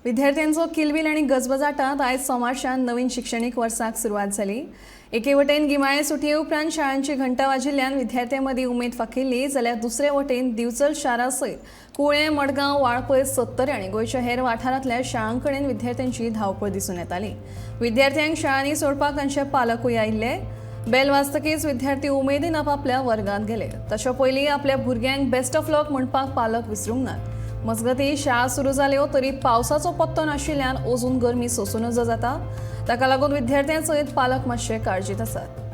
विद्यार्थ्यांचो किलबिल आणि गजबजाटात आयज सोमारच्यान नवीन शिक्षणीक वर्साक सुरवात जाली। एके वटेन गिमाळे सुटये उपरांत शाळांची घंटा वाजिल्ल्यान विद्यार्थ्यां मदीं उमेद फाकिल्ली, जाल्यार दुसरे वटेन दिवचल शारा सयत कुळें, मडगांव, वाळपय, सत्तरी आनी गोंयच्या हेर वाठारांतल्या शाळांकडेन विद्यार्थ्यांची धांवपळ दिसून येताली। विद्यार्थ्यांक शाळांनी सोडपाक तांचे पालकूय आयिल्ले। बेल वाजतकीच विद्यार्थी उमेदीन आपापल्या वर्गांत गेले। तशे पयलीं आपल्या भुरग्यांक बेस्ट ऑफ लक म्हणपाक पालक विसरूंक नात। मजगतीं शाळा सुरू जाल्यो तरी पावसाचो पत्तो नाशिल्ल्यान अजून गरमी सोंसून नजो जाता। ताका लागून विद्यार्थ्यां सयत पालक मातशे काळजीत आसात।